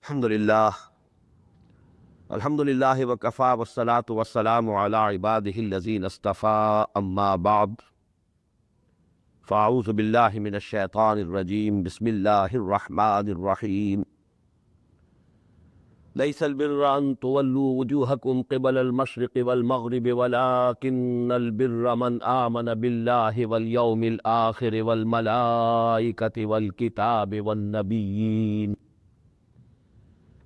Alhamdulillah. Alhamdulillah wa kafa wa salatu wa salamu ala ibadihi allazina astafa amma ba'd. فأعوذ بالله من الشيطان الرجيم بسم الله الرحمن الرحيم ليس البر أن تولوا وجوهكم قبل المشرق والمغرب ولكن البر من آمن بالله واليوم الآخر والملائكة والكتاب والنبيين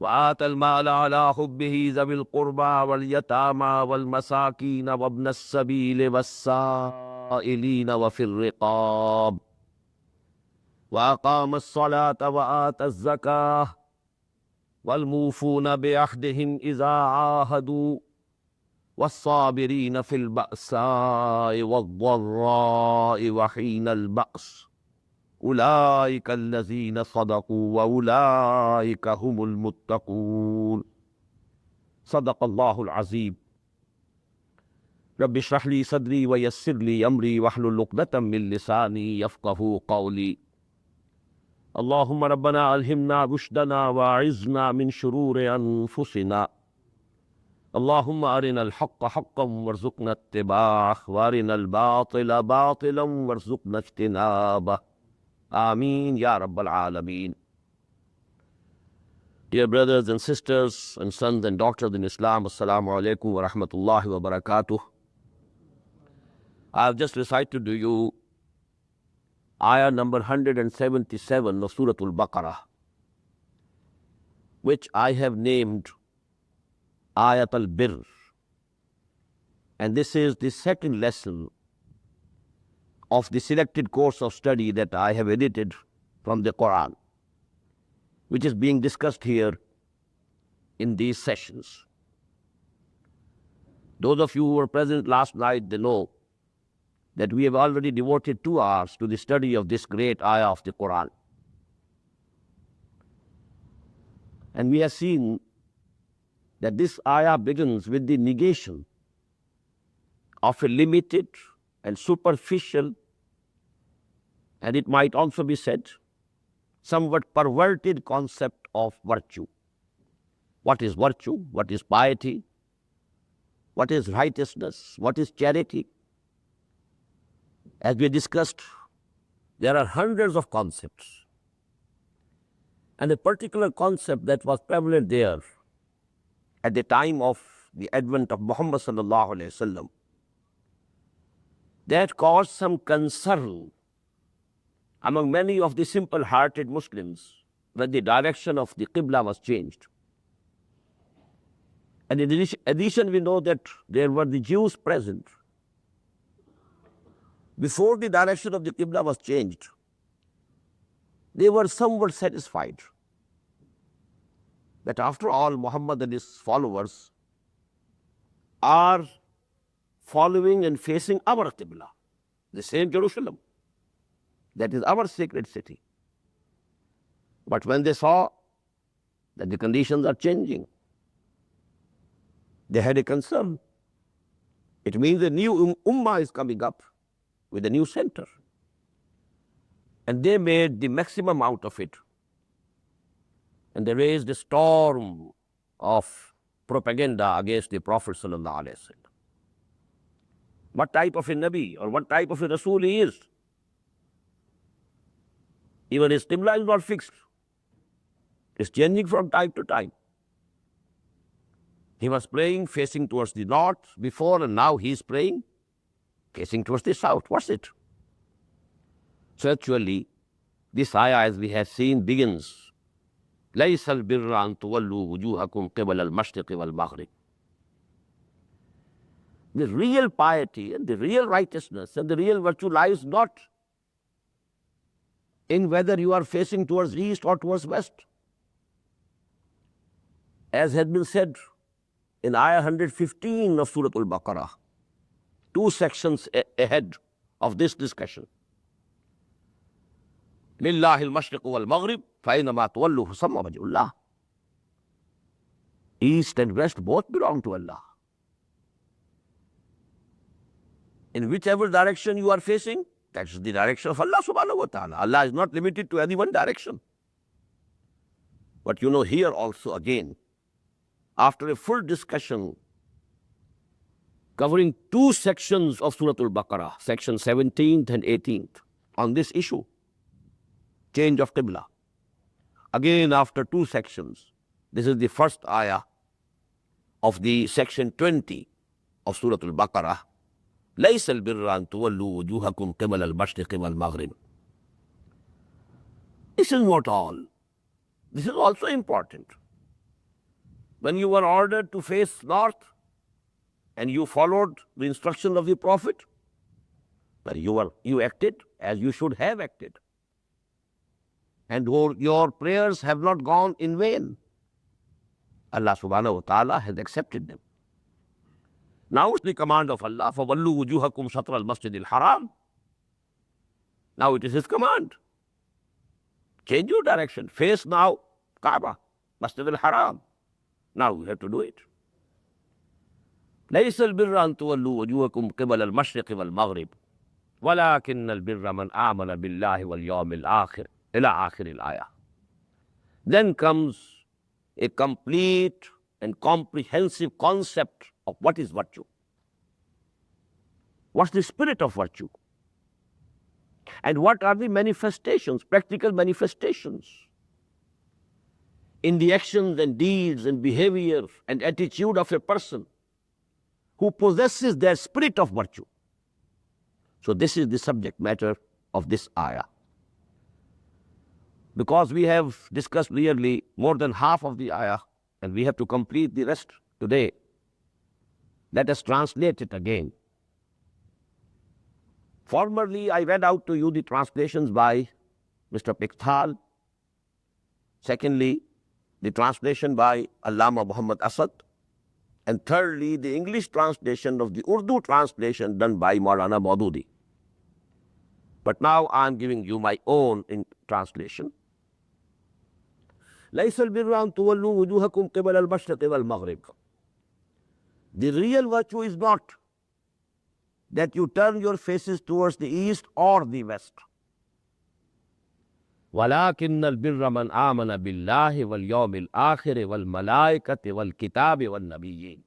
وآتى المال على حبه ذوي القربى واليتامى والمساكين وابن السبيل والسائلين وفي الرقاب وأقام الصلاة وآتى الزكاة والموفون بعهدهم إذا عاهدوا والصابرين في البأساء والضراء وحين البأس أولئك الذين صدقوا وأولئك هم المتقون صدق الله العظيم رب اشرح لي صدري ويسر لي أمري واحلل عقدة من لساني يفقهوا قولي اللهم ربنا ألهمنا رشدنا وأعذنا من شرور أنفسنا اللهم أرنا الحق حقا وارزقنا اتباعه وأرنا الباطل باطلا وارزقنا اجتنابه Ameen Ya Rabbal Alameen. Dear brothers and sisters and sons and daughters in Islam, Assalamu alaikum wa rahmatullahi wa barakatuh. I have just recited to you ayah number 177 of Surah Al-Baqarah, which I have named Ayat al-Birr. And this is the second lesson of the selected course of study that I have edited from the Quran, which is being discussed here in these sessions. Those of you who were present last night, they know that we have already devoted 2 hours to the study of this great ayah of the Quran. And we have seen that this ayah begins with the negation of a limited and superficial, and it might also be said, somewhat perverted concept of virtue. What is virtue? What is piety? What is righteousness? What is charity? As we discussed, there are hundreds of concepts. And a particular concept that was prevalent there at the time of the advent of Muhammad sallallahu alaihi wasallam, that caused some concern among many of the simple-hearted Muslims when the direction of the Qibla was changed. And in addition, we know that there were the Jews present. Before the direction of the Qibla was changed, they were somewhat satisfied that after all, Muhammad and his followers are following and facing our Qibla, the same Jerusalem. That is our sacred city. But when they saw that the conditions are changing, they had a concern. It means a new ummah is coming up with a new center. And they made the maximum out of it. And they raised a storm of propaganda against the Prophet sallallahu alaihi wasallam. What type of a Nabi or what type of a Rasul he is? Even his Qibla is not fixed. It's changing from time to time. He was praying facing towards the north before, and now he is praying facing towards the south. What's it? So actually, this ayah, as we have seen, begins, لَيْسَ الْبِرَّ أَن تُوَلُّوا وُجُوهَكُمْ قِبَلَ الْمَشْرِقِ وَالْمَغْرِبِ. The real piety and the real righteousness and the real virtue lies not in whether you are facing towards east or towards west. As has been said in ayah 115 of Surah Al-Baqarah, 2 sections ahead of this discussion. لِلَّهِ الْمَشْرِقُ وَالْمَغْرِبِ فَأَيْنَمَا تُوَلُّوا فَثَمَّ وَجْهُ اللَّهِ. East and west both belong to Allah. In whichever direction you are facing, that's the direction of Allah subhanahu wa ta'ala. Allah is not limited to any one direction. But you know, here also again, after a full discussion covering two sections of Surah Al-Baqarah, section 17th and 18th, on this issue, change of Qibla. Again, after two sections, this is the first ayah of the section 20 of Surah Al-Baqarah. لَيْسَ الْبِرَّ أَن تُوَلُّوا وُجُوهَكُمْ قِبَلَ الْمَشْرِقِ وَالْمَغْرِبِ. This is not all. This is also important. When you were ordered to face north and you followed the instruction of the Prophet, but you acted as you should have acted. And your prayers have not gone in vain. Allah subhanahu wa ta'ala has accepted them. Now it's the command of Allah, فَوَلُّوا وُجُوهَكُمْ شَطْرَ الْمَسْجِدِ الْحَرَامِ. Now it is His command. Change your direction. Face now Kaaba, Masjid al-Haram. Now you have to do it. لَيْسَ الْبِرَّ أَن تُوَلُّوا وُجُوهَكُمْ قِبَلَ الْمَشْرِقِ وَالْمَغْرِبِ وَلَكِنَّ الْبِرَّ مَنْ آمَنَ بِاللَّهِ وَالْيَوْمِ الْآخِرِ إلى آخر الآية. Then comes a complete and comprehensive concept of what is virtue. What's the spirit of virtue? And what are the manifestations, practical manifestations in the actions and deeds and behavior and attitude of a person who possesses their spirit of virtue. So this is the subject matter of this ayah. Because we have discussed nearly more than half of the ayah and we have to complete the rest today, let us translate it again. Formerly, I read out to you the translations by Mr. Pickthall. Secondly, the translation by Allama Muhammad Asad. And thirdly, the English translation of the Urdu translation done by Maulana Maududi. But now I am giving you my own translation. لَيْسَ الْبِرَّ أَن تُوَلُّوا وُجُوهَكُمْ قِبَلَ الْمَشْرِقِ وَالْمَغْرِبِ. The real virtue is not that you turn your faces towards the east or the west. وَلَكِنَّ الْبِرَّ مَنْ آمَنَ بِاللَّهِ وَالْيَوْمِ الْآخِرِ وَالْمَلَائِكَةِ وَالْكِتَابِ وَالنَّبِيِّينَ.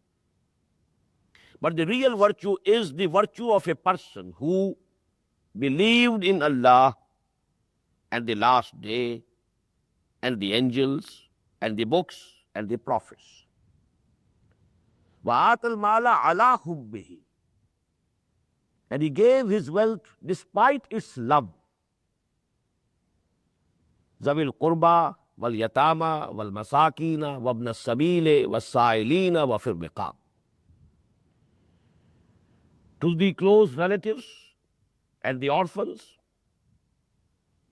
But the real virtue is the virtue of a person who believed in Allah and the last day and the angels and the books and the prophets. وَآتَ الْمَالَ عَلَى حُبِّهِ. And he gave his wealth despite its love. ذَوِي الْقُرْبَى وَالْيَتَامَى وَالْمَسَاكِينَ وَابْنَ السَّبِيلِ وَالسَّائِلِينَ وَفِي الرِّقَابِ. To the close relatives and the orphans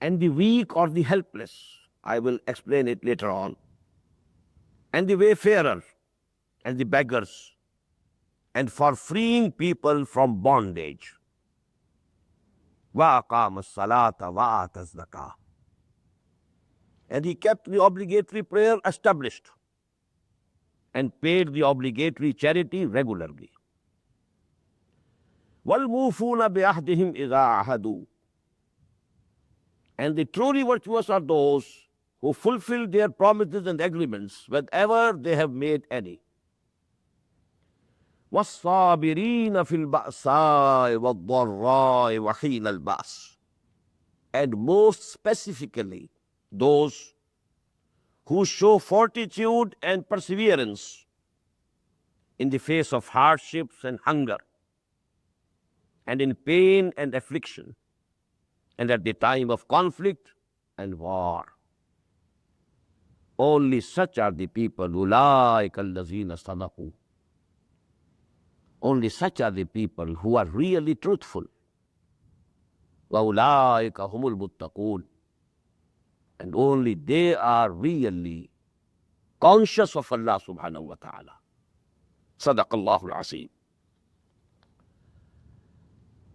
and the weak or the helpless. I will explain it later on. And the wayfarer and the beggars, and for freeing people from bondage. وَأَقَامَ الصَّلَاةَ وَآتَى الزَّكَاةَ. And he kept the obligatory prayer established and paid the obligatory charity regularly. وَالْمُوفُونَ بِعَهْدِهِمْ إِذَا عَهَدُوا. And the truly virtuous are those who fulfill their promises and agreements whenever they have made any. وَالصَّابِرِينَ فِي الْبَأْسَاءِ وَالضَّرَّاءِ وَحِينَ الْبَأْسِ. And most specifically, those who show fortitude and perseverance in the face of hardships and hunger, and in pain and affliction, and at the time of conflict and war. Only such are the people, أُولَٰئِكَ الَّذِينَ صَدَقُوا. Only such are the people who are really truthful. وَأُولَٰئِكَ هُمُ الْمُتَّقُونَ. And only they are really conscious of Allah subhanahu wa ta'ala. Sadaqallahu al-Azim.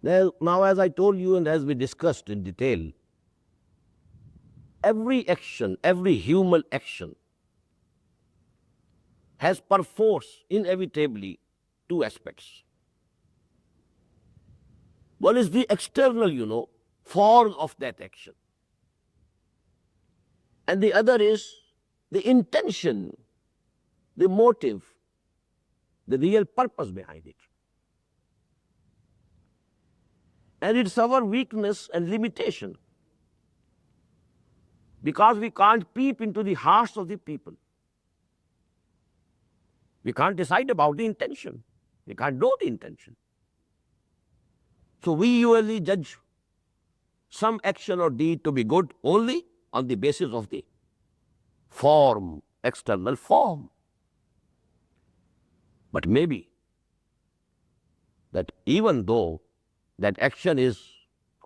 Now, as I told you and as we discussed in detail, every action, every human action has perforce, inevitably, two aspects. One is the external, form of that action. And the other is the intention, the motive, the real purpose behind it. And it's our weakness and limitation, because we can't peep into the hearts of the people. We can't decide about the intention. We can't know the intention. So we usually judge some action or deed to be good only on the basis of the form, external form. But maybe that even though that action is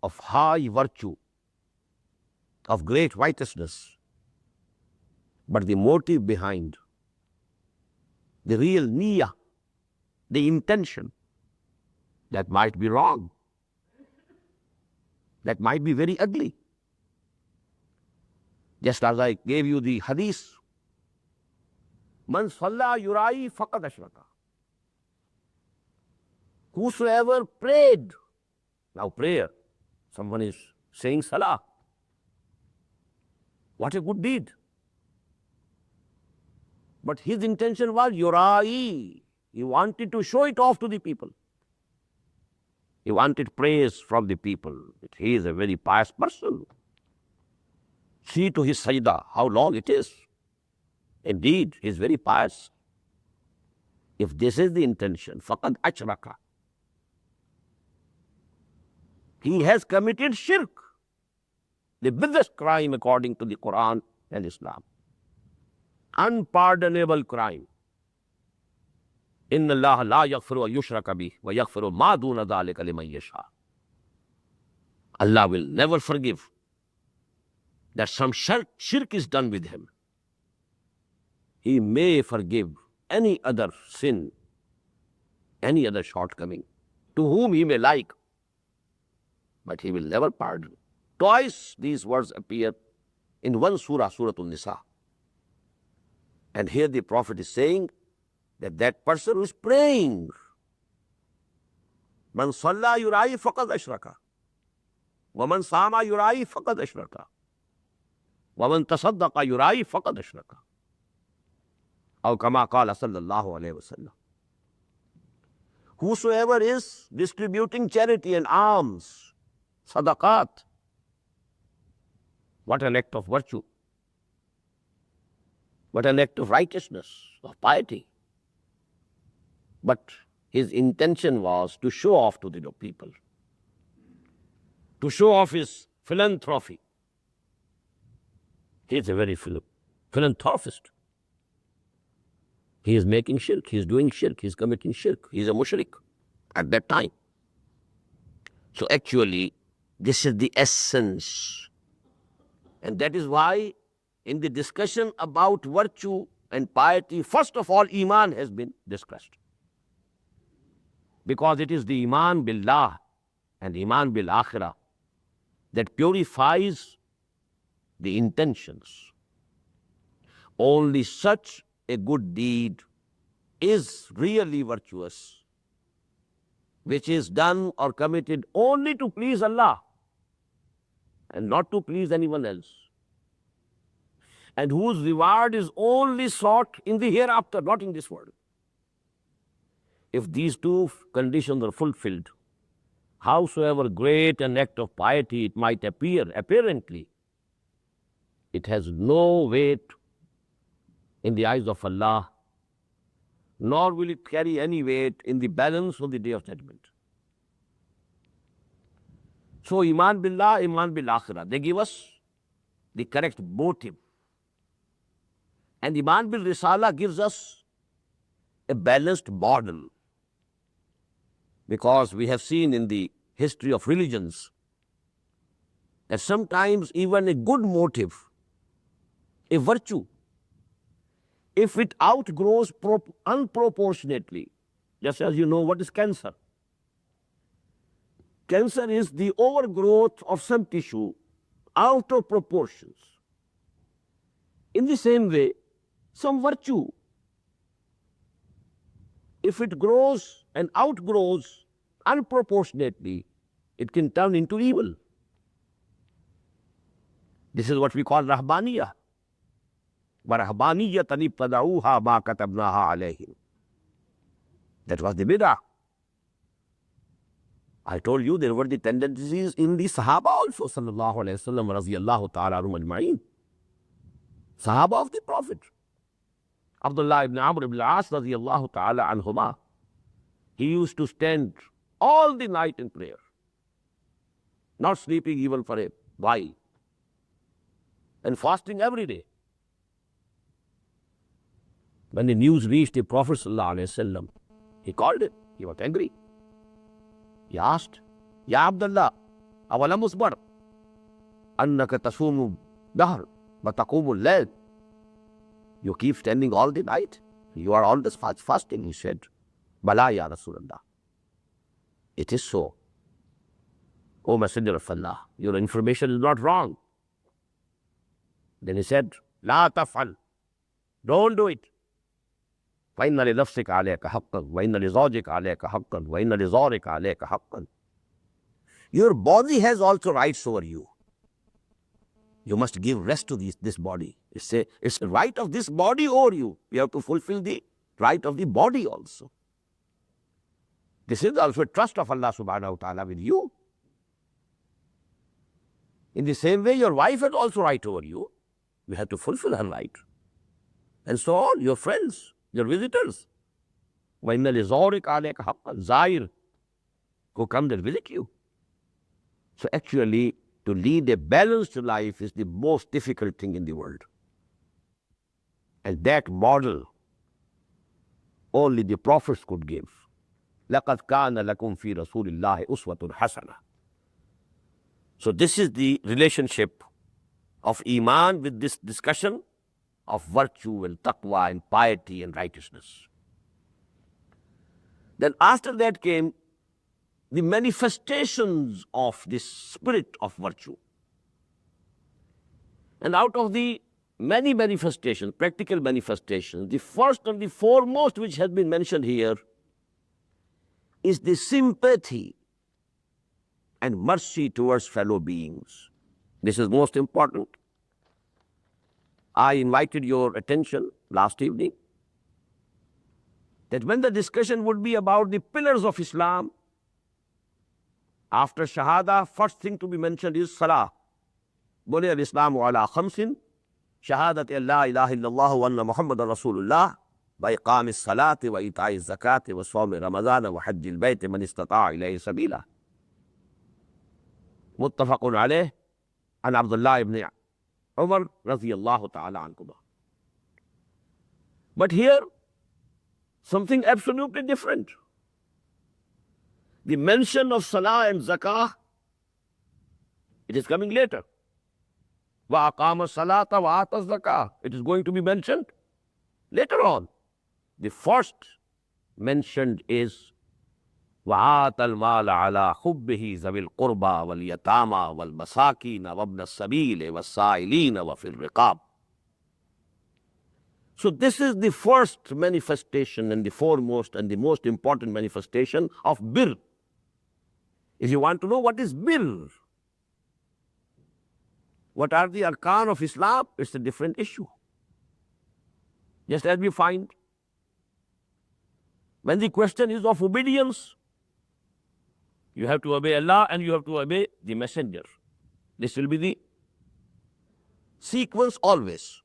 of high virtue, of great righteousness, but the motive behind, the real niyyah, the intention, that might be wrong. That might be very ugly. Just as I gave you the hadith, Man salla yurai faqad ashraka. Whosoever prayed. Now prayer, someone is saying salah. What a good deed. But his intention was yurai. He wanted to show it off to the people. He wanted praise from the people. He is a very pious person. See to his sajda, how long it is. Indeed, he is very pious. If this is the intention, faqad ashraka, he has committed shirk, the biggest crime according to the Quran and Islam. Unpardonable crime. Inna Allah la yaghfiru yushraka bih wa yaghfiru ma duna dhalika liman yasha. Allah will never forgive that some shirk is done with him. He may forgive any other sin, any other shortcoming, to whom he may like, but he will never pardon. Twice these words appear in one surah, Surah An-Nisa. And here the Prophet is saying that that person who is praying, Man salla yurai faqad ashraka, wa man sama yurai faqad ashraka, wa man tasaddaqa yurai faqad ashraka. Aw kama qala sallallahu alayhi wa sallam. Whosoever is distributing charity and alms, sadaqat, what an act of virtue, what an act of righteousness, of piety. But his intention was to show off to the people, to show off his philanthropy. He is a very philanthropist. He is making shirk, he is doing shirk, he is committing shirk, he is a mushrik at that time. So actually, this is the essence. And that is why in the discussion about virtue and piety, first of all, Iman has been discussed. Because it is the Iman billah and Iman bil akhirah that purifies the intentions. Only such a good deed is really virtuous, which is done or committed only to please Allah and not to please anyone else, and whose reward is only sought in the hereafter, not in this world. If these two conditions are fulfilled, howsoever great an act of piety it might appear, apparently, it has no weight in the eyes of Allah, nor will it carry any weight in the balance of the Day of Judgment. So Iman billah, Iman bil akhirah, they give us the correct motive. And Iman bil risala gives us a balanced model. Because we have seen in the history of religions that sometimes even a good motive, a virtue, if it outgrows unproportionately, just as you know what is cancer. Cancer is the overgrowth of some tissue out of proportions. In the same way, some virtue, if it grows and outgrows unproportionately, it can turn into evil. This is what we call rahbaniyah. وَرَهْبَانِيَّةً ابْتَدَعُوهَا مَا كَتَبْنَاهَا عَلَيْهِمْ. That was the bid'ah. I told you there were the tendencies in the Sahaba also, sallallahu alayhi wa sallam, raziyallahu ta'ala anhum ajma'in. Sahaba of the Prophet. Abdullah ibn Amr ibn al-As, raziyallahu ta'ala anhuma, he used to stand all the night in prayer, not sleeping even for a while, and fasting every day. When the news reached the Prophet sallallahu alayhi wa sallam, he called it. He was angry. He asked, Ya Abdullah, awalam usbar, annaka tasumu dahr, wa taqumu al-layl. You keep standing all the night. You are always fasting, he said. Bala ya Rasulullah. It is so. O Messenger of Allah, your information is not wrong. Then he said, La taf'al. Don't do it. فَإِنَّ لِنَفْسِكَ عَلَيْكَ حَقًّا وَإِنَّ لِزَوْجِكَ عَلَيْكَ حَقًّا وَإِنَّ لِزَارِكَ عَلَيْكَ حَقًّا. Your body has also rights over you. You must give rest to this body. It's a right of this body over you. You have to fulfill the right of the body also. This is also a trust of Allah subhanahu wa ta'ala with you. In the same way, your wife has also right over you. You have to fulfill her right. And so on, your friends, your visitors. وَإِنَّ لِزَارِكَ عَلَيْكَ حَقًّا. Zair, who come and visit you. So actually, to lead a balanced life is the most difficult thing in the world. And that model only the prophets could give. لَقَدْ كَانَ لَكُمْ فِي رَسُولِ اللَّهِ أُسْوَةٌ حَسَنَةٌ. So this is the relationship of Iman with this discussion of virtue and taqwa and piety and righteousness. Then after that came the manifestations of this spirit of virtue. And out of the many manifestations, practical manifestations, the first and the foremost which has been mentioned here is the sympathy and mercy towards fellow beings. This is most important. I invited your attention last evening that when the discussion would be about the pillars of Islam, after Shahada, first thing to be mentioned is Salah. Buni al-Islamu ala khamsin, Shahadat an la ilaha illallah wa anna Muhammadan Rasulullah, wa iqam as-salati wa ita'i az-zakati wa sawmi Ramadana wa hajji al-bayti man istata'a ilayhi sabila. Muttafaqun alayh an Abdullah ibn Umar radiyallahu ta'ala anhuma. But here, something absolutely different. The mention of Salah and Zakah, it is coming later. Wa aqama salata wa ata zakah. It is going to be mentioned later on. The first mentioned is wa ata al-mala ala hubbihi zawil qurba wal yatama wal masakina wa ibn as-sabil was sa'ilina wa fil riqab. So this is the first manifestation and the foremost and the most important manifestation of birr. If you want to know what is birr, what are the arkan of Islam, it's a different issue. Just as we find, when the question is of obedience, you have to obey Allah and you have to obey the Messenger. This will be the sequence always.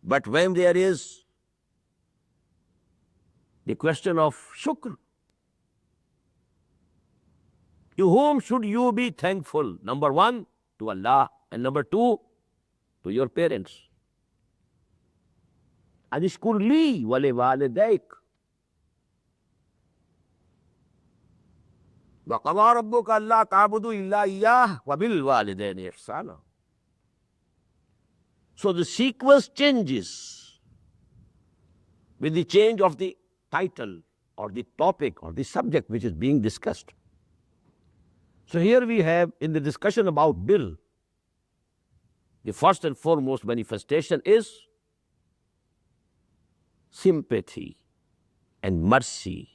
But when there is the question of shukr, to whom should you be thankful? Number one, to Allah, and number two, to your parents. Anishkur li wa li walidayk. Wa qada rabbuka alla ta'budu illa iyyah wa bil walidayni ihsana. So the sequence changes with the change of the title or the topic or the subject which is being discussed. So here we have in the discussion about birr, the first and foremost manifestation is sympathy and mercy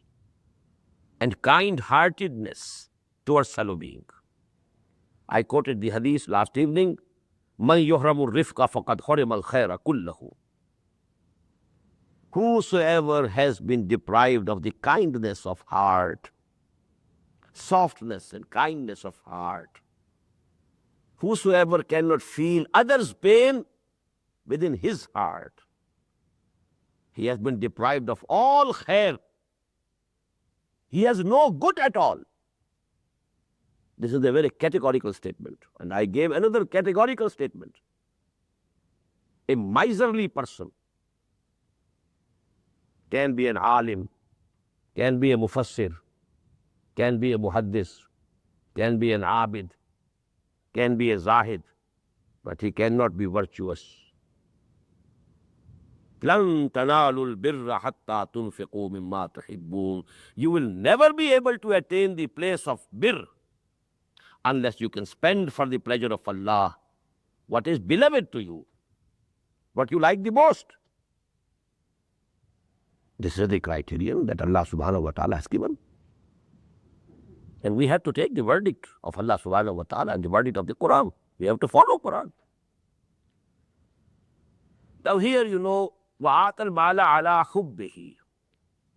and kind-heartedness towards fellow being. I quoted the hadith last evening Man yuhramu rifqa faqad harima al-khaira kullahu. Whosoever has been deprived of the kindness of heart, softness and kindness of heart, whosoever cannot feel others' pain within his heart, he has been deprived of all khair. He has no good at all. This is a very categorical statement. And I gave another categorical statement. A miserly person can be an alim, can be a mufassir, can be a muhaddis, can be an abid, can be a zahid, but he cannot be virtuous. لَن تَنَالُوا الْبِرَّ حَتَّى تُنْفِقُوا مِمَّا تُحِبُّونَ. You will never be able to attain the place of birr unless you can spend for the pleasure of Allah what is beloved to you, what you like the most. This is the criterion that Allah subhanahu wa ta'ala has given. And we have to take the verdict of Allah subhanahu wa ta'ala and the verdict of the Quran. We have to follow Quran. Now here, وَآتَ الْمَالَ عَلَىٰ حُبِّهِ.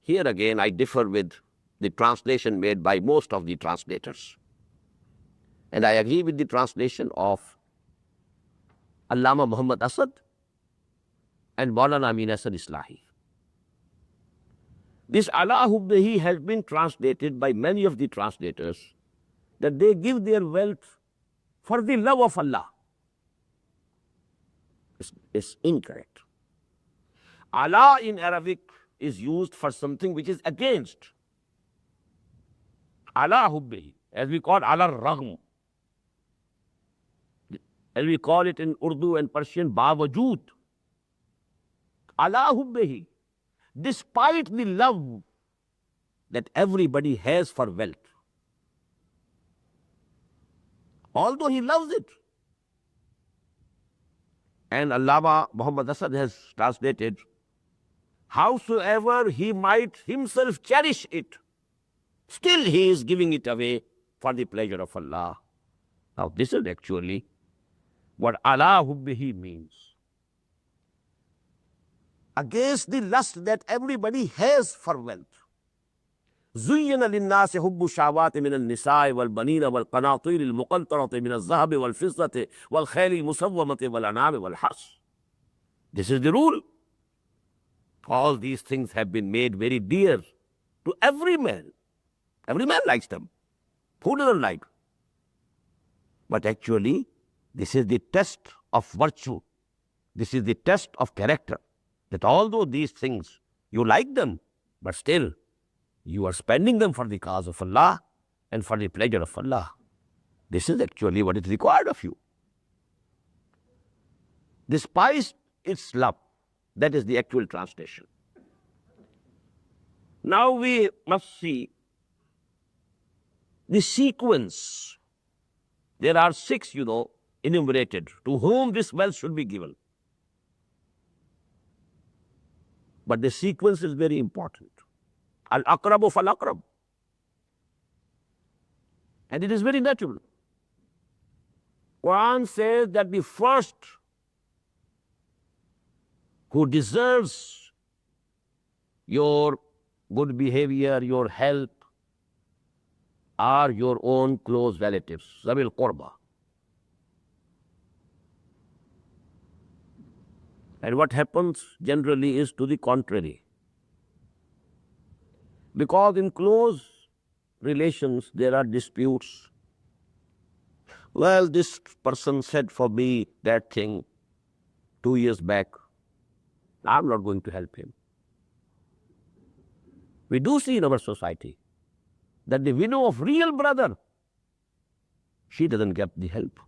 Here again I differ with the translation made by most of the translators. And I agree with the translation of Allama Muhammad Asad and Maulana Amin Asad Islahi. This ala hubbihi has been translated by many of the translators that they give their wealth for the love of Allah. It's incorrect. Allah in Arabic is used for something which is against. Ala hubbihi, as we call ala raghm. As we call it in Urdu and Persian, bawajud. Ala hubbihi, despite the love that everybody has for wealth. Although he loves it. And Allama Muhammad Asad has translated, howsoever he might himself cherish it, still he is giving it away for the pleasure of Allah. Now this is actually what ala hubbihi means. Against the lust that everybody has for wealth. زُيِّنَ لِلنَّاسِ حُبُّ الشَّهَوَاتِ مِنَ النِّسَاءِ وَالْبَنِينَ وَالْقَنَاطِيرِ الْمُقَنطَرَةِ مِنَ الذَّهَبِ وَالْفِضَّةِ وَالْخَيْلِ الْمُسَوَّمَةِ وَالْأَنْعَامِ وَالْحَرْثِ. This is the rule. All these things have been made very dear to every man. Every man likes them. Who doesn't like? But actually, this is the test of virtue. This is the test of character. That although these things, you like them, but still, you are spending them for the cause of Allah and for the pleasure of Allah. This is actually what is required of you. Despite its love, that is the actual translation. Now we must see the sequence. There are 6, enumerated, to whom this wealth should be given. But the sequence is very important. Al-aqrabu fal-aqrab. And it is very natural. Quran says that the first who deserves your good behavior, your help, are your own close relatives, Zawil Qurba. And what happens generally is to the contrary. Because in close relations there are disputes. Well, this person said for me that thing 2 years back. I'm not going to help him. We do see in our society that the widow of real brother, she doesn't get the help.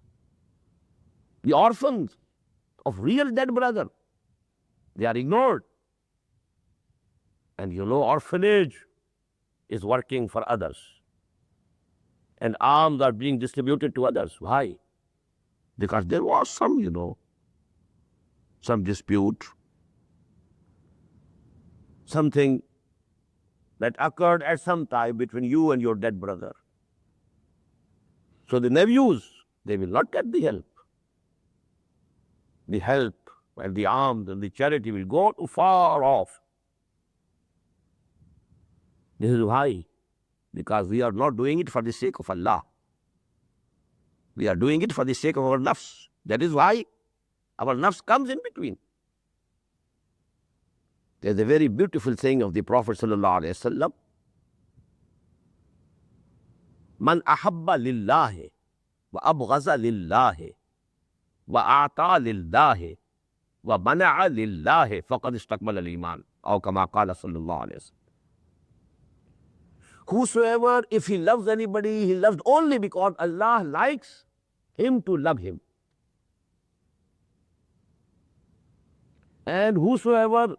The orphans of real dead brother, they are ignored. And orphanage is working for others. And alms are being distributed to others. Why? Because there was some dispute, something that occurred at some time between you and your dead brother. So the nephews, they will not get the help. the help and the alms and the charity will go to far off. This is why, because we are not doing it for the sake of Allah. We are doing it for the sake of our nafs. That is why our nafs comes in between. There's a very beautiful saying of the Prophet sallallahu alaihi wasallam. Man ahabba lillahi wa abghaza lillahi wa a'ta lillahi wa mana'a lillahi faqad istakmala al-iman. Aw kama qala sallallahu alaihi wasallam. Whosoever, if he loves anybody, he loves only because Allah likes him to love him. And whosoever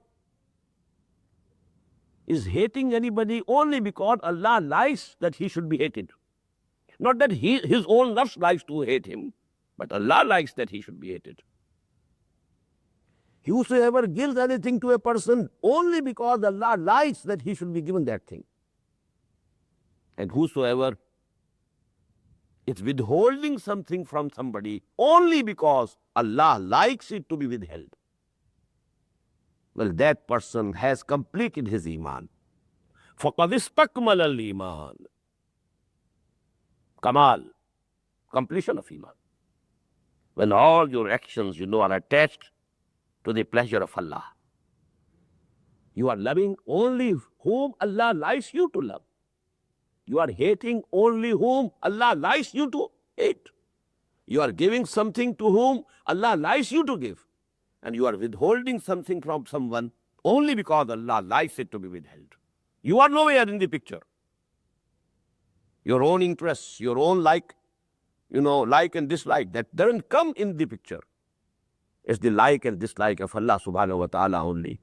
is hating anybody only because Allah likes that he should be hated. Not that his own nafs likes to hate him, but Allah likes that he should be hated. Whosoever gives anything to a person only because Allah likes that he should be given that thing. And whosoever is withholding something from somebody only because Allah likes it to be withheld, well, that person has completed his iman. فَقَدْ اسْتَكْمَلَ الْإِيمَانِ. Kamal, completion of iman. When all your actions, are attached to the pleasure of Allah. You are loving only whom Allah likes you to love. You are hating only whom Allah likes you to hate. You are giving something to whom Allah likes you to give. And you are withholding something from someone only because Allah likes it to be withheld. You are nowhere in the picture. Your own interests, your own like and dislike, that doesn't come in the picture. It's the like and dislike of Allah subhanahu wa ta'ala only.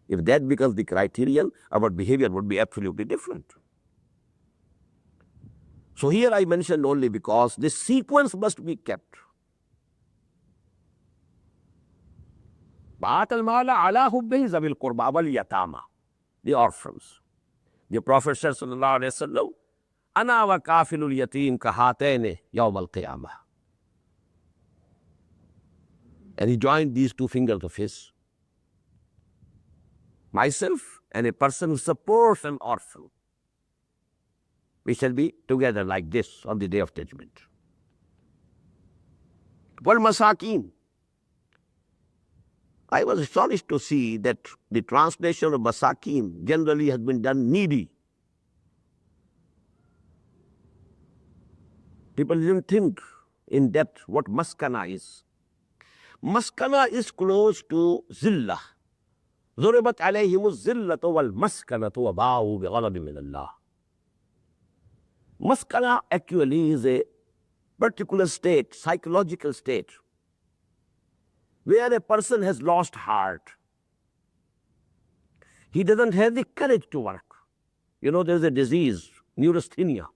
If that becomes the criterion, our behavior would be absolutely different. So here I mentioned only because this sequence must be kept. The orphans. The Prophet said, sallallahu alayhi wa sallam, Ana wa kafilul yatim kahatene yawm al-qiyamah. And he joined these two fingers of his. Myself and a person who supports an orphan. We shall be together like this on the day of judgment. Wal masakin. I was astonished to see that the translation of masakin generally has been done needy. People didn't think in depth what maskana is. Maskana is close to zillah. ضُرِبَتْ عَلَيْهِمُ الزِّلَّةُ وَالْمَسْكَنَةُ وَبَاءُوا بِغَضَبٍ مِّنَ اللَّهِ. Maskana actually is a particular state, psychological state, where a person has lost heart. He doesn't have the courage to work. There's a disease, neurasthenia.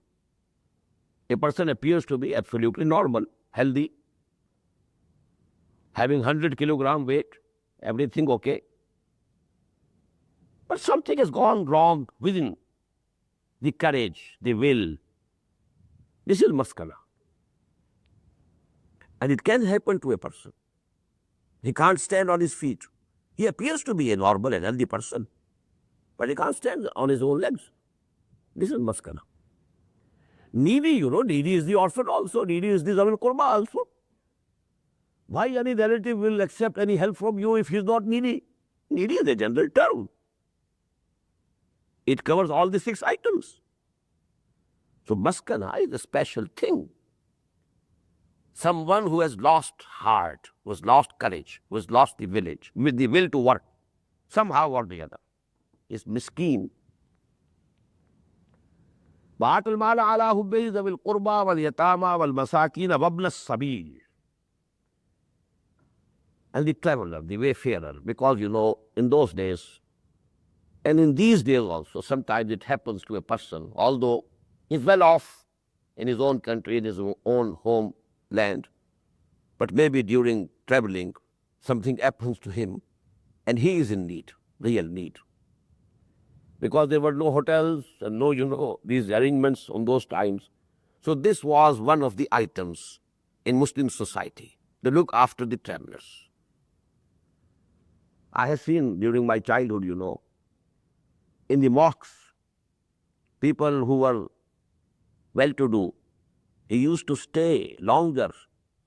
A person appears to be absolutely normal, healthy, having 100 kilogram weight, everything okay. But something has gone wrong within the courage, the will. This is maskana. And it can happen to a person. He can't stand on his feet. He appears to be a normal and healthy person, but he can't stand on his own legs. This is maskana. Needy, needy is the orphan also. Needy is the Zawil Qurba also. Why any relative will accept any help from you if he is not needy? Needy is a general term. It covers all the 6 items. So maskana is a special thing. Someone who has lost heart, who has lost courage, who has lost the will to work, somehow or the other, is miskeen. وَآتُوا الْمَالَ عَلَىٰ حُبِّهِ ذَوِي الْقُرْبَىٰ وَالْيَتَامَىٰ وَالْمَسَاكِينَ وَابْنَ السَّبِيلِ. And the traveler, the wayfarer, because in those days, and in these days also, sometimes it happens to a person, although he's well off in his own country, in his own homeland, but maybe during traveling, something happens to him, and he is in need, real need. Because there were no hotels and no, these arrangements on those times. So this was one of the items in Muslim society, to look after the travelers. I have seen during my childhood, in the mosques, people who were well-to-do, he used to stay longer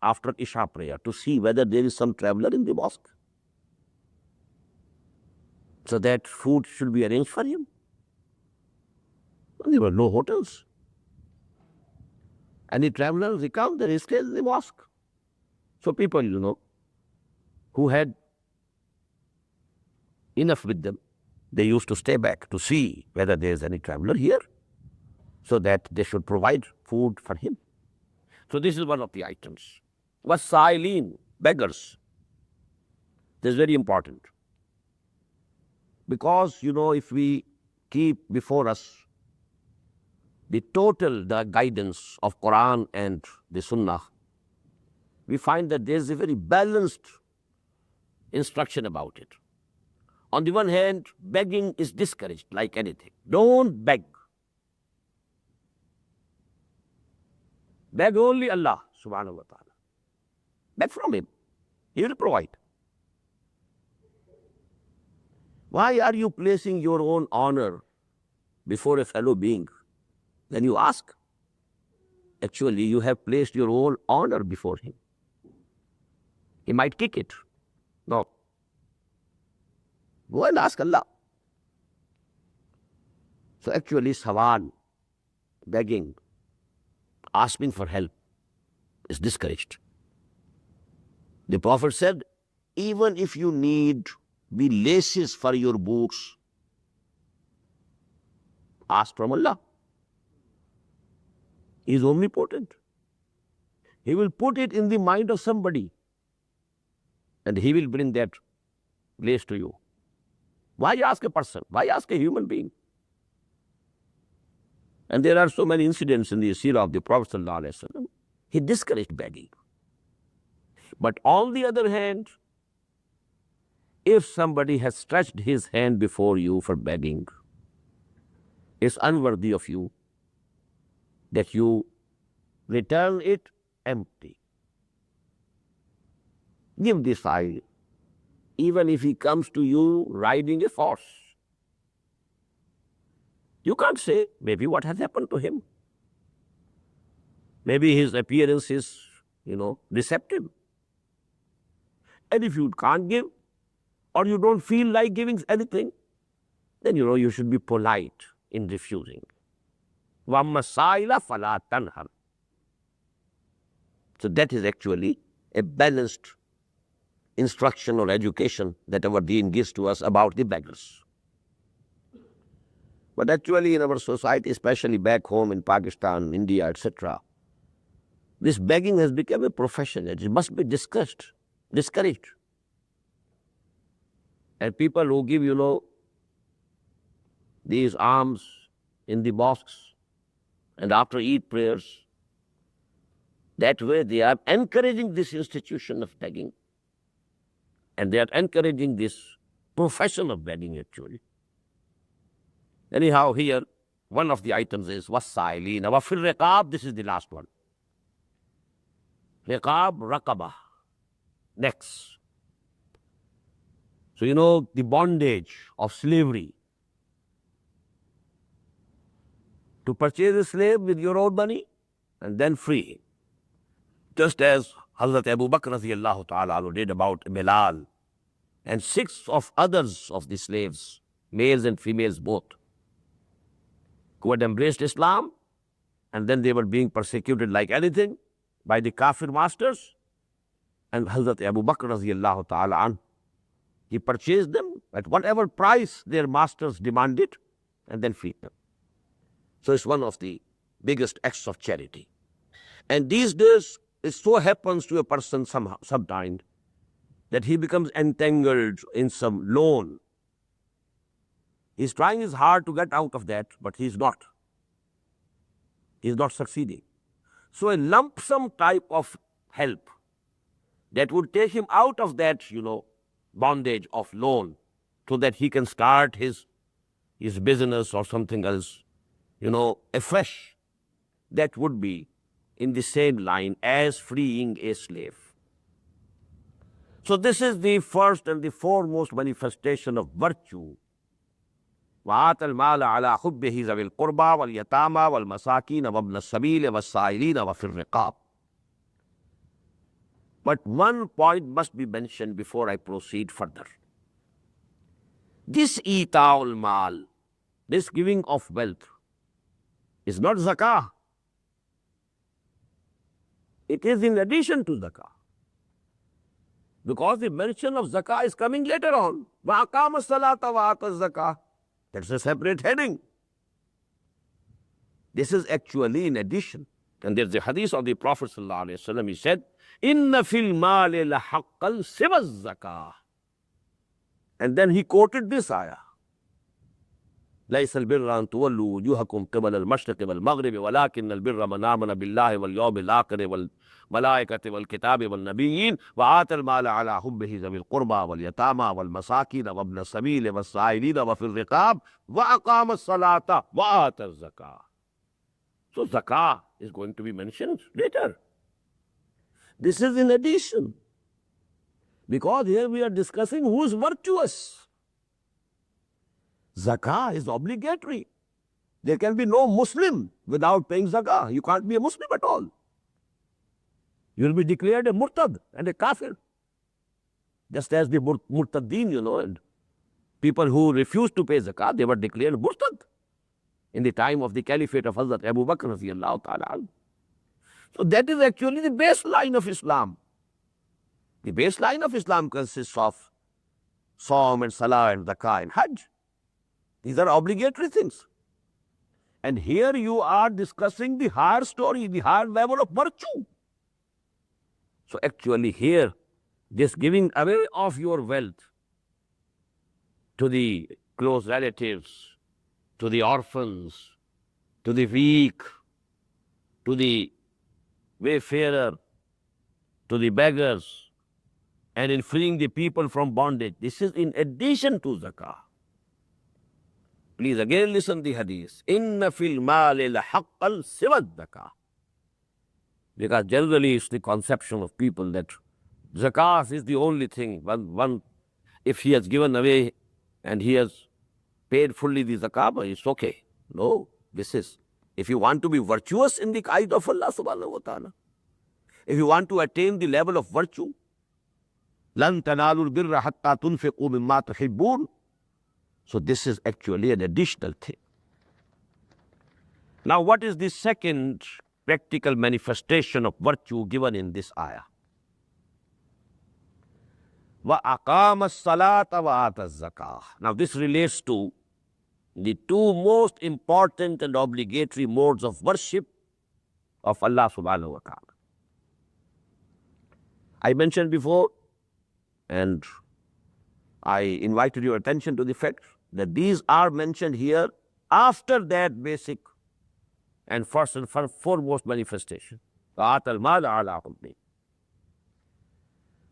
after Isha prayer to see whether there is some traveler in the mosque, so that food should be arranged for him. There were no hotels. Any travelers, they come, they stay in the mosque. So people, who had enough with them, they used to stay back to see whether there is any traveler here, so that they should provide food for him. So this is one of the items. Wasailin, beggars. This is very important. Because, if we keep before us the guidance of Quran and the Sunnah, we find that there is a very balanced instruction about it. On the one hand, begging is discouraged like anything. Don't beg. Beg only Allah subhanahu wa ta'ala. Beg from Him. He will provide. Why are you placing your own honor before a fellow being? Then you ask. Actually, you have placed your own honor before him. He might kick it. No. Go and ask Allah. So actually, sawan, begging, asking for help is discouraged. The Prophet said, even if you need the laces for your boots, ask from Allah. He is omnipotent. He will put it in the mind of somebody, and He will bring that lace to you. Why ask a person? Why ask a human being? And there are so many incidents in the seerah of the Prophet ﷺ. He discouraged begging. But on the other hand, if somebody has stretched his hand before you for begging, it's unworthy of you that you return it empty. Give this eye, even if he comes to you riding a horse. You can't say, maybe what has happened to him. Maybe his appearance is, deceptive. And if you can't give, or you don't feel like giving anything, then, you should be polite in refusing. وَأَمَّا السَّائِلَ فَلَا تَنْهَرْ. So that is actually a balanced instruction or education that our Deen gives to us about the beggars. But actually in our society, especially back home in Pakistan, India, etc., this begging has become a profession. It must be discussed, discouraged. And people who give, these alms in the mosques and after Eid prayers, that way they are encouraging this institution of begging. And they are encouraging this profession of begging actually. Anyhow, here, one of the items is wasailin. Wa fil riqab, this is the last one. Riqab, raqabah, necks. So, the bondage of slavery. To purchase a slave with your own money and then free him. Just as Hazrat Abu Bakr radiyallahu ta'ala did about Bilal and 6 of others of the slaves, males and females both, who had embraced Islam, and then they were being persecuted like anything by the kafir masters. And Hazrat Abu Bakr radiyallahu ta'ala, he purchased them at whatever price their masters demanded and then freed them. So it's one of the biggest acts of charity. And these days, it so happens to a person sometimes that he becomes entangled in some loan. He's trying his hard to get out of that, but he's not. He's not succeeding. So a lump sum type of help that would take him out of that, bondage of loan, so that he can start his business or something else, afresh, that would be in the same line as freeing a slave. So this is the first and the foremost manifestation of virtue. وَآتَ الْمَالَ عَلَى حُبِّهِ ذَوِي الْقُرْبَى وَالْيَتَامَى وَالْمَسَاكِينَ وَابْنَ السَّبِيلِ وَالسَّائِلِينَ وَفِي الرِّقَابِ. But one point must be mentioned before I proceed further. This ita'ul mal, this giving of wealth, is not zakah. It is in addition to zakah. Because the mention of zakah is coming later on. وَأَقَامَ الصَّلَاةَ وَآتَى الزَّكَاةَ. That's a separate heading. This is actually in addition. And there's the hadith of the Prophet ﷺ. He said, إِنَّ فِي الْمَالِ لَحَقًّا سِوَى الزَّكَاةِ. And then he quoted this ayah. ليس البر أن تولوا وجوهكم قبل المشرق والمغرب ولكن البر من آمن بالله واليوم الآخر والملائكة والكتاب والنبيين وآتى المال على حبه ذوي القربى واليتامى والمساكين وابن السبيل والسائلين وفي الرقاب وأقام الصلاة وآتى الزكاة. So zakah is going to be mentioned later. This is in addition. Because here we are discussing who is virtuous. Zakah is obligatory. There can be no Muslim without paying zakah. You can't be a Muslim at all. You will be declared a murtad and a kafir. Just as the murtadeen, and people who refused to pay zakah, they were declared murtad in the time of the caliphate of Hazrat Abu Bakr radiallahu ta'ala. So that is actually the baseline of Islam. The baseline of Islam consists of Saum and Salah and Zakah and Hajj. These are obligatory things. And here you are discussing the higher story, the higher level of virtue. So actually here, this giving away of your wealth to the close relatives, to the orphans, to the weak, to the wayfarer, to the beggars, and in freeing the people from bondage, this is in addition to zakah. Please again listen the hadith. Inna fil mali lahaqqan siwa zakah. Because generally it's the conception of people that zakah is the only thing. One, if he has given away and he has paid fully the zakah, it's okay. No, this is, if you want to be virtuous in the eyes of Allah subhanahu wa ta'ala, if you want to attain the level of virtue, lan tanalul birra hatta tunfiqu mimma tuhibbun. So this is actually an additional thing. Now what is the second practical manifestation of virtue given in this ayah? وَأَقَامَ الصَّلَاةَ وَآتَى الزَّكَاةَ. Now this relates to the two most important and obligatory modes of worship of Allah subhanahu wa ta'ala. I mentioned before, and I invited your attention to the fact that these are mentioned here after that basic and first and foremost manifestation. Now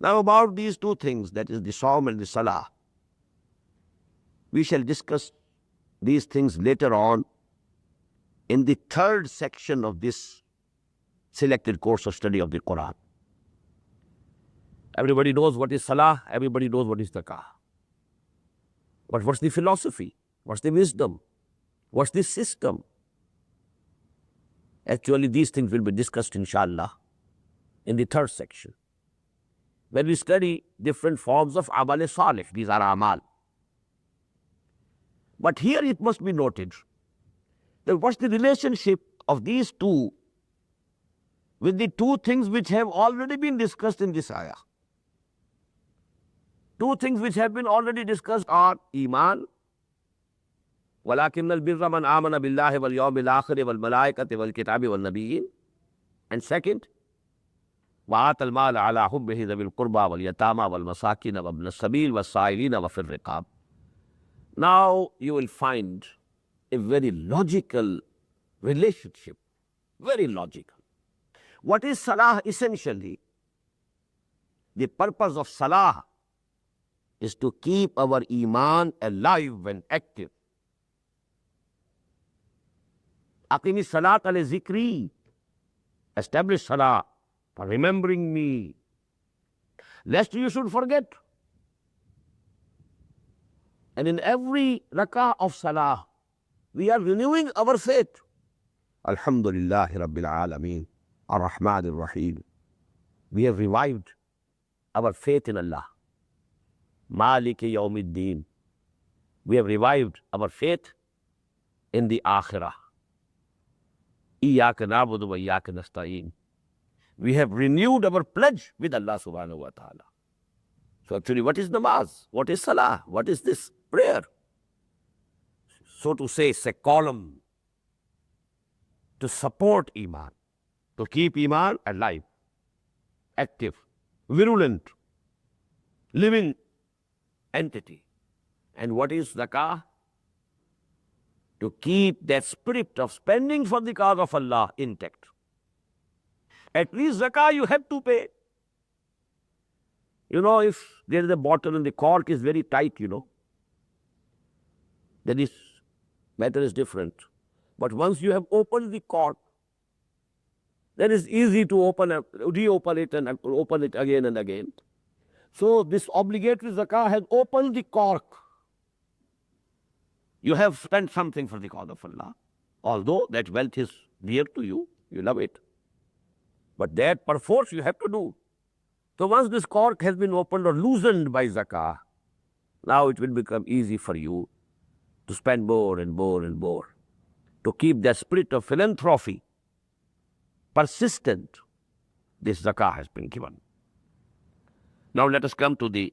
about these two things, that is the Saum and the Salah, we shall discuss these things later on in the third section of this selected course of study of the Quran. Everybody knows what is Salah, everybody knows what is Zakah. But what's the philosophy? What's the wisdom? What's the system? Actually, these things will be discussed, inshallah, in the third section. When we study different forms of amal salih, these are amal. But here it must be noted that what's the relationship of these two with the two things which have already been discussed in this ayah. Two things which have been already discussed are Iman, وَلَكِنَّ الْبِرَّ مَنْ آمَنَ بِاللَّهِ وَالْيَوْمِ الْآخِرِ وَالْمَلَائِكَةِ وَالْكِتَابِ وَالنَّبِيِّينَ. And second, وَآتَى الْمَالَ عَلَى حُبِّهِ ذَوِي الْقُرْبَى وَالْيَتَامَى وَالْمَسَاكِينَ وَابْنَ السَّبِيلِ وَالسَّائِلِينَ وَفِي الرِّقَابِ. Now you will find a very logical relationship, very logical. What is Salah essentially? The purpose of Salah is to keep our Iman alive and active. Aqimi salat ala zikri. Establish Salah for remembering me. lest you should forget. And in every rak'ah of salah, we are renewing our faith. Alhamdulillah Rabbil Alameen, Ar-Rahman Ar-Rahim. We have revived our faith in Allah. Maliki Yawmiddin. We have revived our faith in the Akhirah. Iyaka na'budu wa iyaka nasta'een. We have renewed our pledge with Allah subhanahu wa ta'ala. So actually, what is namaz? What is salah? What is this prayer? So to say, it's a column to support Iman, to keep Iman alive, active, virulent, living entity. And what is zakah? To keep that spirit of spending for the cause of Allah intact. At least zakah you have to pay. You know, if there is a bottle and the cork is very tight, then this matter is different. But once you have opened the cork, then it's easy to reopen it and open it again and again. So this obligatory zakah has opened the cork. You have spent something for the cause of Allah. Although that wealth is dear to you, you love it. But that perforce you have to do. So once this cork has been opened or loosened by zakah, now it will become easy for you to spend more and more and more. To keep that spirit of philanthropy persistent, this zakah has been given. Now let us come to the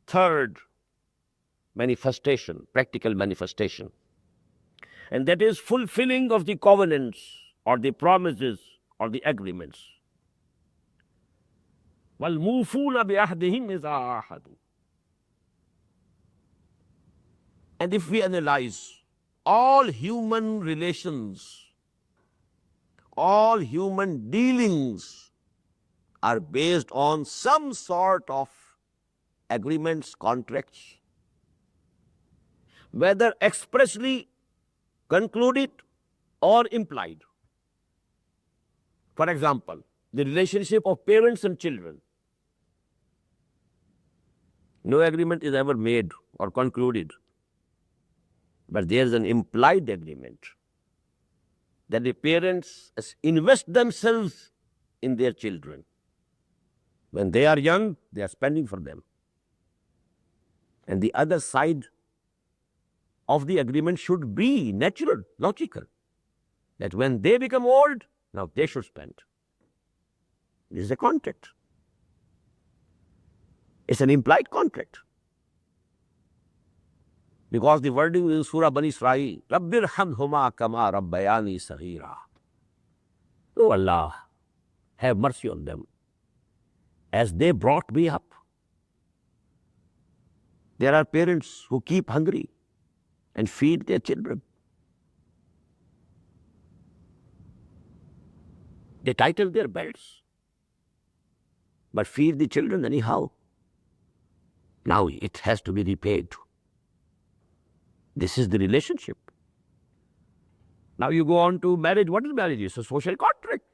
third manifestation, practical manifestation. And that is fulfilling of the covenants or the promises or the agreements. وَالْمُوفُونَ بِعَهْدِهِمْ إِذَا عَاهَدُوا. And if we analyze all human relations, all human dealings are based on some sort of agreements, contracts, whether expressly concluded or implied. For example, the relationship of parents and children. No agreement is ever made or concluded, but there is an implied agreement that the parents invest themselves in their children. When they are young, they are spending for them. And the other side of the agreement should be natural, logical, that when they become old, now they should spend. This is a contract. It's an implied contract. Because the wording in Surah Bani Israel, Rabbir hamhuma kama rabbayani saghira. Oh Allah, have mercy on them, as they brought me up. There are parents who keep hungry and feed their children. They tighten their belts, but feed the children anyhow. Now it has to be repaid. This is the relationship. Now you go on to marriage. What is marriage? It's a social contract.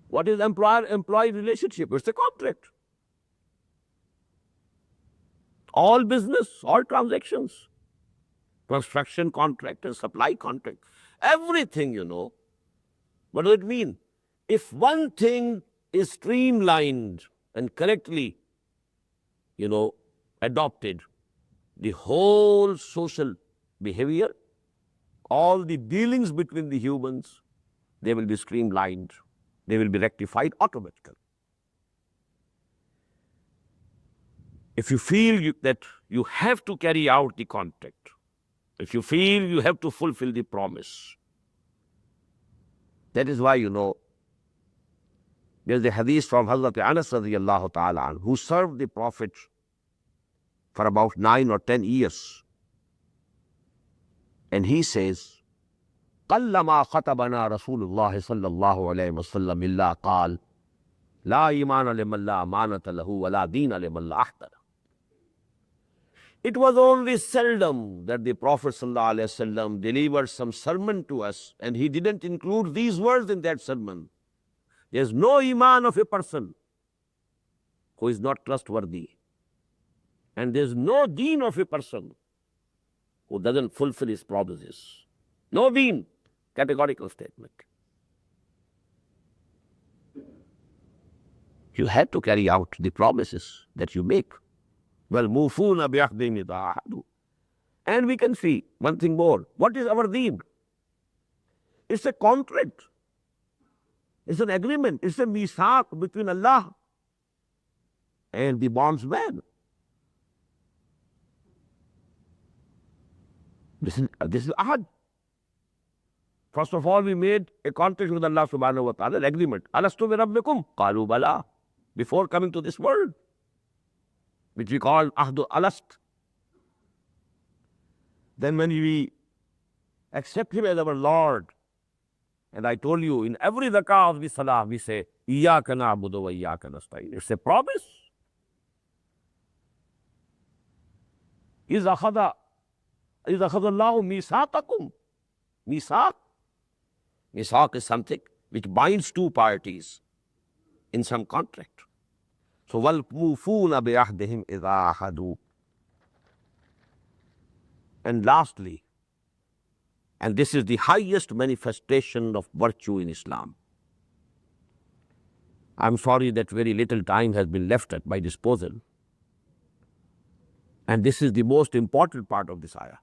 What is employer-employee relationship? It's a contract. All business, all transactions, construction contract and supply contract, everything, What does it mean? If one thing is streamlined and correctly, adopted, the whole social behavior, all the dealings between the humans, they will be streamlined, they will be rectified automatically. If you feel that you have to carry out the contract, if you feel you have to fulfill the promise, that is why, there's a hadith from Hazrat Anas radiyallahu ta'ala, who served the Prophet for about 9 or 10 years. And he says, قَلَّمَا خَطَبَنَا رَسُولُ اللَّهِ صَلَّى اللَّهُ عَلَيْهِ وَسَلَّمَ إِلَّا قَالَ لَا إِيمَانَ لِمَنْ لَا أَمَانَةَ لَهُ وَلَا دِينَ لِمَنْ لَا أَحْدَرَ. It was only seldom that the Prophet ﷺ delivered some sermon to us, and he didn't include these words in that sermon. There's no iman of a person who is not trustworthy. And there's no deen of a person who doesn't fulfill his promises. No deen. Categorical statement. You have to carry out the promises that you make. وَالْمُوفُونَ بِعَهْدِهِمْ إِذَا عَاهَدُوا. And we can see one thing more. What is our deen? It's a contract. It's an agreement. It's a mithaq between Allah and the bondsman. This is ahad. First of all, we made a contract with Allah subhanahu wa ta'ala, an agreement. Alastu bi rabbikum? Qalu bala. Before coming to this world, which we call ahdu alast. Then when we accept Him as our Lord, and I told you, in every rak'ah of the salah, we say, Iyaka na'budu wa iyaka nasta'in. It's a promise. إِذْ أَخَذَ اللَّهُ مِيثَاقَكُمْ. Mithaq. Mithaq is something which binds two parties in some contract. So, وَالْمُوفُونَ بِعَهْدِهِمْ إِذَا عَاهَدُوا. And lastly, and this is the highest manifestation of virtue in Islam. I'm sorry that very little time has been left at my disposal. And this is the most important part of this ayah.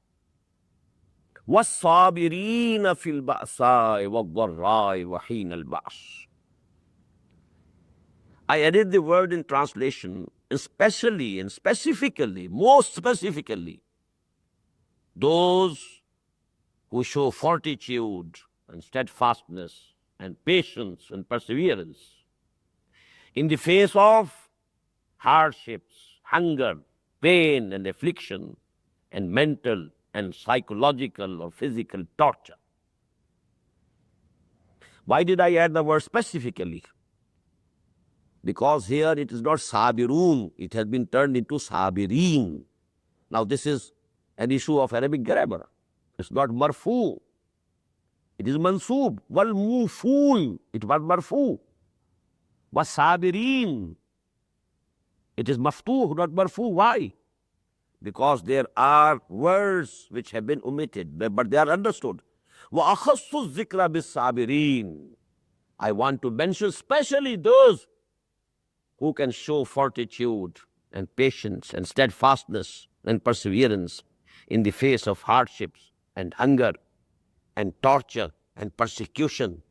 وَالصَّابِرِينَ فِي الْبَأْسَاءِ وَالضَّرَّاءِ وَحِينَ الْبَأْسِ. I added the word in translation, especially and specifically, most specifically, those who show fortitude and steadfastness and patience and perseverance in the face of hardships, hunger, pain and affliction, and mental and psychological or physical torture. Why did I add the word specifically? Because here it is not sabirun, it has been turned into sabirin. Now this is an issue of Arabic grammar. It's not marfu. It is mansoob. Wal mufun. It was marfu. Was sabirin. It is maftuh, not marfu. Why? Because there are words which have been omitted, but they are understood. Wa akhassu zikra bis sabirin. I want to mention especially those who can show fortitude and patience and steadfastness and perseverance in the face of hardships and hunger and torture and persecution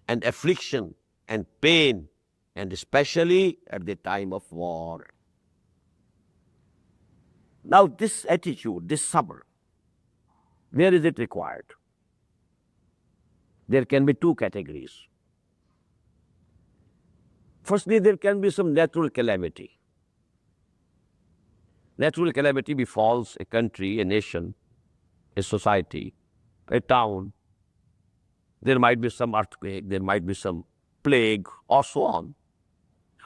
and affliction and pain, and especially at the time of war. Now this attitude, this sabr, where is it required? There can be two categories. Firstly, there can be some natural calamity. Natural calamity befalls a country, a nation, a society, a town. There might be some earthquake, there might be some plague, or so on.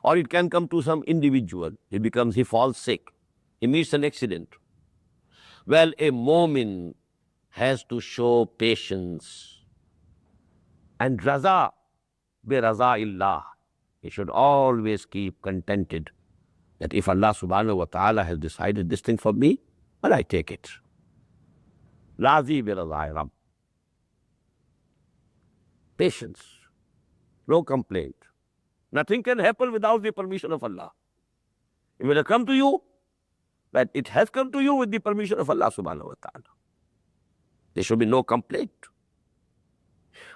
Or it can come to some individual. He falls sick. He meets an accident. Well, a mu'min has to show patience and raza bi raza illah. He should always keep contented that if Allah subhanahu wa ta'ala has decided this thing for me, well, I take it. Razi bi raza Rabb. Patience. No complaint. Nothing can happen without the permission of Allah. It will come to you, but it has come to you with the permission of Allah subhanahu wa ta'ala. There should be no complaint.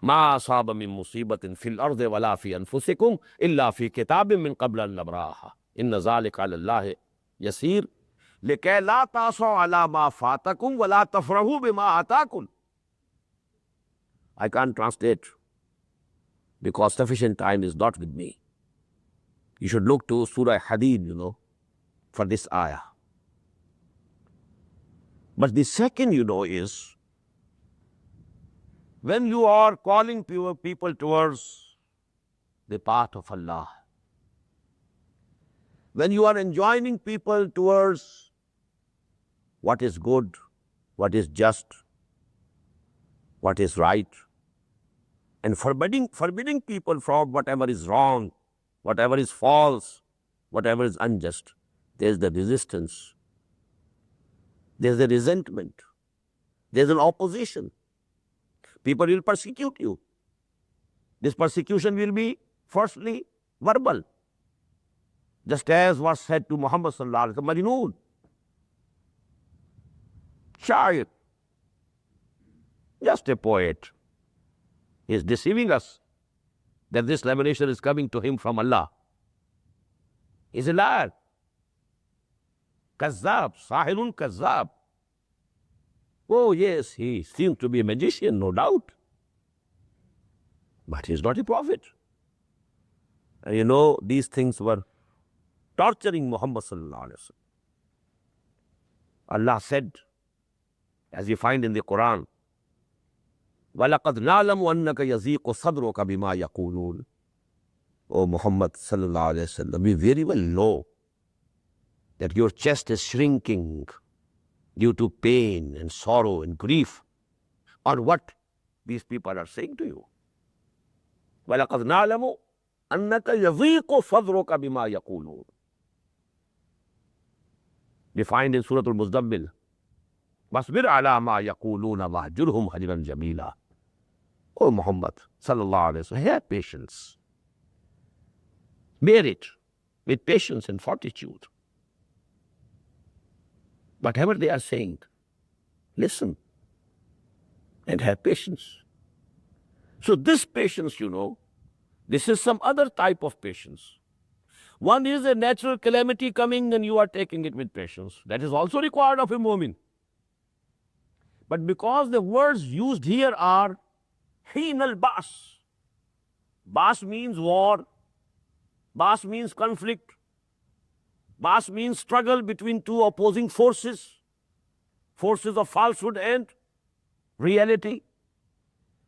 ما أصاب من مصيبة في الأرض ولا في أنفسكم إلا في كتاب من قبل أن نبرأها إن ذلك على الله يسير لكي لا تعصوا على ما فاتكم ولا تفرحوا بما آتاكم. I can't translate because sufficient time is not with me. You should look to Surah Hadid, for this ayah. But the second, is when you are calling people towards the path of Allah, when you are enjoining people towards what is good, what is just, what is right, and forbidding people from whatever is wrong, whatever is false, whatever is unjust. There's the resistance, there's the resentment, there's an opposition. People will persecute you. This persecution will be firstly verbal, just as was said to Muhammad sallallahu alaihi wasallam, Majnoon, Shair, just a poet. He is deceiving us that this revelation is coming to him from Allah. He is a liar. Kazzab, Sahirun Kazzab. Oh yes, he seems to be a magician, no doubt. But he is not a prophet. And you know, these things were torturing Muhammad sallallahu alaihi wasallam. Allah said, as you find in the Quran, وَلَقَدْ نَعْلَمُ أَنَّكَ يَزِيقُ صَدْرُكَ بِمَا يَقُولُونَ. O Muhammad sallallahu alaihi wasallam, we very well know that your chest is shrinking due to pain and sorrow and grief on what these people are saying to you. وَلَقَدْ نَعْلَمُ أَنَّكَ يَزِيقُ صَدْرُكَ بِمَا يَقُولُونَ. We find in Surah Al-Muzdammil, وَاصْبِرْ عَلَى مَا يَقُولُونَ وَاهْجُرْهُمْ هَجْرًا جَمِيلًا. O Muhammad sallallahu alaihi wasallam, have patience. Bear it with patience and fortitude. Whatever they are saying, listen and have patience. So this patience, you know, this is some other type of patience. One is a natural calamity coming and you are taking it with patience. That is also required of a mu'min. But because the words used here are Heen al-Bas. Bas means war. Bas means conflict. Bas means struggle between two opposing forces. Forces of falsehood and reality.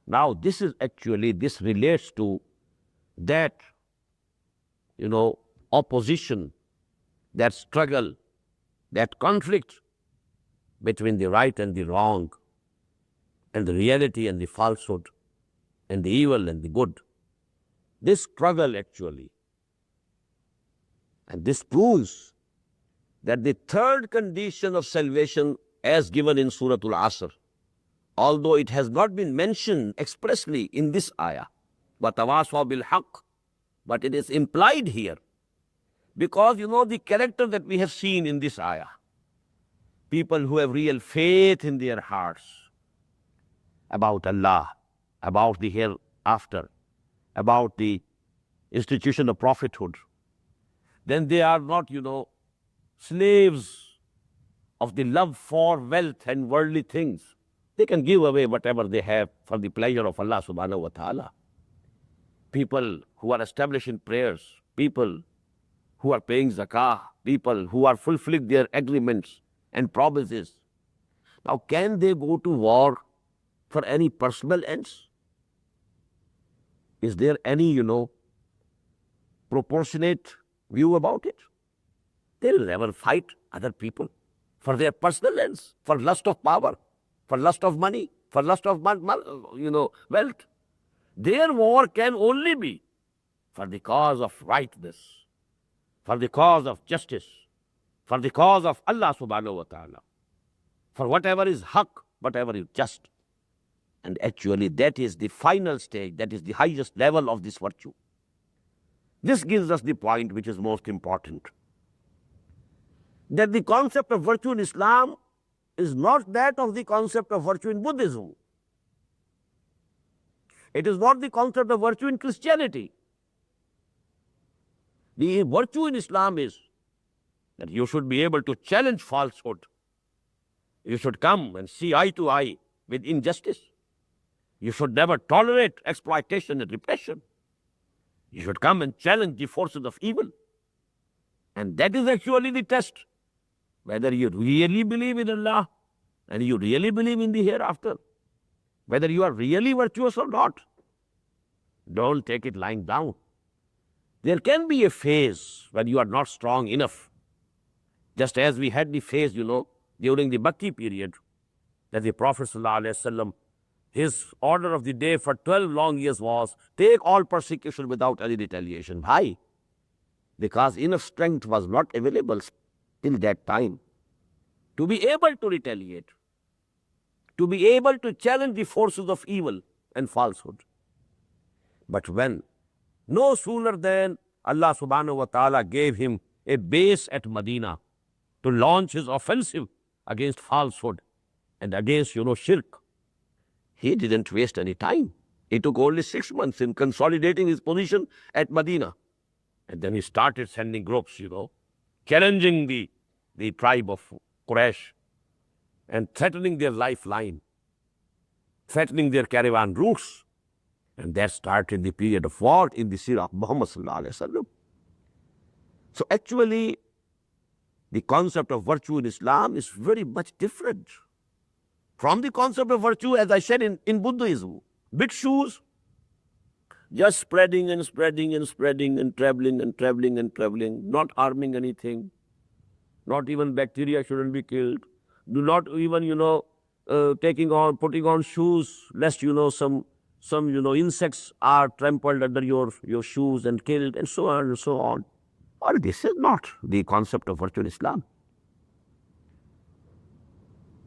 Now this relates to that, you know, opposition, that struggle, that conflict between the right and the wrong, and the reality and the falsehood, and the evil and the good. This struggle actually, and this proves that the third condition of salvation as given in Surah Al-Asr, although it has not been mentioned expressly in this ayah, وَتَوَاصَوْا بِالْحَقِّ, but it is implied here. Because you know the character that we have seen in this ayah, people who have real faith in their hearts about Allah, about the hereafter, about the institution of prophethood, then they are not, you know, slaves of the love for wealth and worldly things. They can give away whatever they have for the pleasure of Allah subhanahu wa ta'ala. People who are established in prayers, people who are paying zakah, people who are fulfilling their agreements and promises. Now, can they go to war for any personal ends? Is there any, you know, proportionate view about it? They will never fight other people for their personal ends, for lust of power, for lust of money, for lust of wealth. Their war can only be for the cause of rightness, for the cause of justice, for the cause of Allah subhanahu wa ta'ala, for whatever is haqq, whatever is just. And actually that is the final stage, that is the highest level of this virtue. This gives us the point which is most important, that the concept of virtue in Islam is not that of the concept of virtue in Buddhism. It is not the concept of virtue in Christianity. The virtue in Islam is that you should be able to challenge falsehood. You should come and see eye to eye with injustice. You should never tolerate exploitation and repression. You should come and challenge the forces of evil. And that is actually the test, whether you really believe in Allah and you really believe in the hereafter, whether you are really virtuous or not. Don't take it lying down. There can be a phase when you are not strong enough, just as we had the phase, you know, during the Bhakti period, that the Prophet ﷺ his order of the day for 12 long years was, take all persecution without any retaliation. Why? Because enough strength was not available till that time to be able to retaliate, to be able to challenge the forces of evil and falsehood. But when no sooner than Allah subhanahu wa ta'ala gave him a base at Medina to launch his offensive against falsehood and against, shirk, he didn't waste any time. It took only 6 months in consolidating his position at Medina. And then he started sending groups, challenging the tribe of Quraysh and threatening their lifeline, threatening their caravan routes. And that started the period of war in the seerah of Muhammad sallallahu alaihi wasallam. So actually, the concept of virtue in Islam is very much different from the concept of virtue, as I said, in Buddhism. Bhikshus, just spreading and spreading and spreading and traveling and traveling and traveling, not harming anything. Not even bacteria shouldn't be killed. Do not even, putting on shoes, lest, some insects are trampled under your shoes and killed, and so on and so on. Or this is not the concept of virtue in Islam.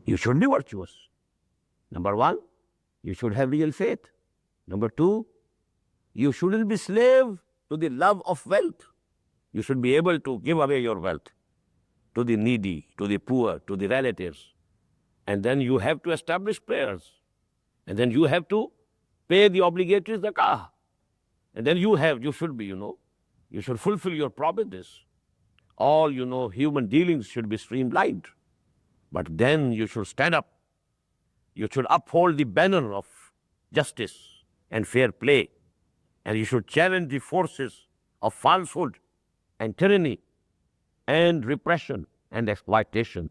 You should be virtuous. Number one, you should have real faith. Number two, you shouldn't be slave to the love of wealth. You should be able to give away your wealth to the needy, to the poor, to the relatives. And then you have to establish prayers. And then you have to pay the obligatory zakah. And then you should be, you should fulfill your promises. All, human dealings should be streamlined. But then you should stand up. You should uphold the banner of justice and fair play. And you should challenge the forces of falsehood and tyranny and repression and exploitation.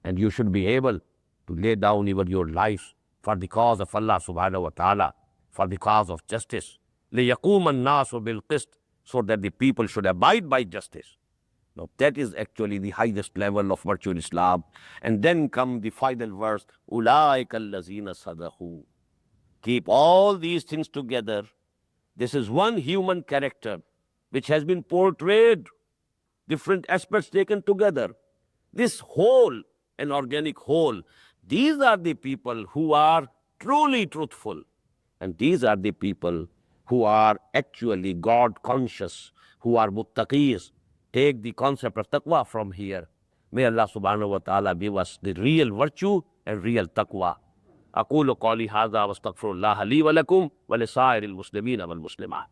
And you should be able to lay down even your lives for the cause of Allah subhanahu wa ta'ala, for the cause of justice. لِيَقُومَ النَّاسُ بِالْقِسْطِ, so that the people should abide by justice. Now that is actually the highest level of virtue in Islam. And then come the final verse, أُولَٰئِكَ الَّذِينَ صَدَقُوا. Keep all these things together. This is one human character which has been portrayed, different aspects taken together. This whole, an organic whole, these are the people who are truly truthful. And these are the people who are actually God conscious, who are muttaqis. Take the concept of taqwa from here. May Allah subhanahu wa ta'ala give us the real virtue and real taqwa. أقول قولي هذا واستغفر الله لي ولكم ولسائر المسلمين والمسلمات.